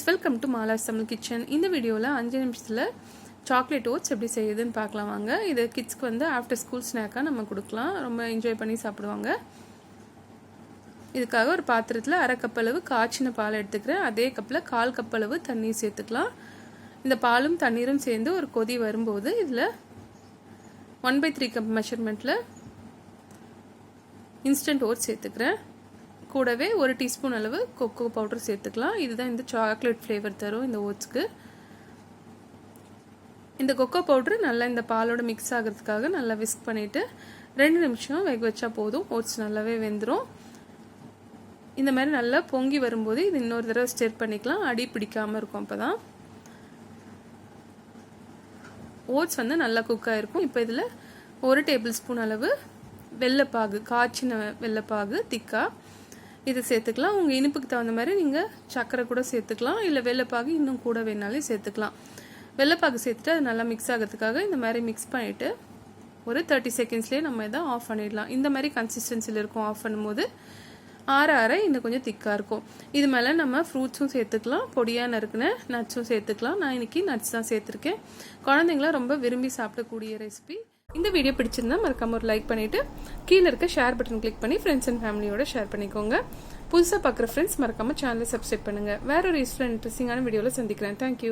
Welcome to Mala's Tamil kitchen. இந்த வீடியோவில் 5 நிமிஷத்தில் சாக்லேட் ஓட்ஸ் எப்படி செய்யுதுன்னு பார்க்கலாம் வாங்க. இது கிட்ஸ்க்கு வந்து ஆஃப்டர் ஸ்கூல் ஸ்நாக்காக நம்ம கொடுக்கலாம், ரொம்ப என்ஜாய் பண்ணி சாப்பிடுவாங்க. இதுக்காக ஒரு பாத்திரத்தில் அரை கப் அளவு காய்ச்சின பால் எடுத்துக்கிறேன். அதே கப்பில் 1/4 கப் அளவு தண்ணீர் சேர்த்துக்கலாம். இந்த பாலும் தண்ணீரும் சேர்ந்து ஒரு கொதி வரும்போது இதில் 1/3 கப் மெஷர்மெண்ட்டில் இன்ஸ்டன்ட் ஓட்ஸ் சேர்த்துக்கிறேன். கூடவே 1 டீஸ்பூன் அளவு கொக்கோ பவுடர் சேர்த்துக்கலாம். இதுதான் இந்த சாக்லேட் ஃப்ளேவர் தரும் இந்த ஓட்ஸ்க்கு. இந்த கொக்கோ பவுடர் நல்லா இந்த பாலோட மிக்ஸ் ஆகிறதுக்காக நல்லா விஸ்க் பண்ணிவிட்டு 2 நிமிஷம் வேக வச்சா போதும். ஓட்ஸ் நல்லாவே வெந்துடும். இந்த மாதிரி நல்லா பொங்கி வரும்போது இது இன்னொரு தடவை ஸ்டிர் பண்ணிக்கலாம், அடி பிடிக்காமல் இருக்கும். அப்போ தான் ஓட்ஸ் வந்து நல்லா குக் ஆகிருக்கும். இப்போ இதில் 1 டேபிள் ஸ்பூன் அளவு வெள்ளைப்பாகு, காய்ச்சின வெள்ளைப்பாகு திக்காக இது சேர்த்துக்கலாம். உங்கள் இனிப்புக்கு தகுந்த மாதிரி நீங்கள் சர்க்கரை கூட சேர்த்துக்கலாம், இல்லை வெள்ளைப்பாகு இன்னும் கூட வேணாலே சேர்த்துக்கலாம். வெள்ளைப்பாகு சேர்த்துட்டு அது நல்லா மிக்ஸ் ஆகிறதுக்காக இந்த மாதிரி மிக்ஸ் பண்ணிவிட்டு ஒரு 30 செகண்ட்ஸ்லேயே நம்ம இதை ஆஃப் பண்ணிடலாம். இந்த மாதிரி கன்சிஸ்டன்சியில் இருக்கும். ஆஃப் பண்ணும்போது ஆற இன்னும் கொஞ்சம் திக்காக இருக்கும். இது மேலே நம்ம ஃப்ரூட்ஸும் சேர்த்துக்கலாம், பொடியாக நறுக்குன நட்ஸும் சேர்த்துக்கலாம். நான் இன்றைக்கி நட்ஸ் தான் சேர்த்துருக்கேன். குழந்தைங்களாம் ரொம்ப விரும்பி சாப்பிடக்கூடிய ரெசிபி. இந்த வீடியோ பிடிச்சிருந்தா மறக்காம ஒரு லைக் பண்ணிவிட்டு கீழே இருக்க ஷேர் பட்டன் கிளிக் பண்ணி ஃப்ரெண்ட்ஸ் அண்ட் ஃபேமிலியோட ஷேர் பண்ணிக்கோங்க. புதுசாக பார்க்குற ஃப்ரெண்ட்ஸ் மறக்காமல் சேனலை சப்ஸ்கிரைப் பண்ணுங்கள். வேற ஒரு யூஸ்ஃபுல் இன்ட்ரெஸ்டிங்கான வீடியோவில் சந்திக்கிறேன். தேங்க்யூ.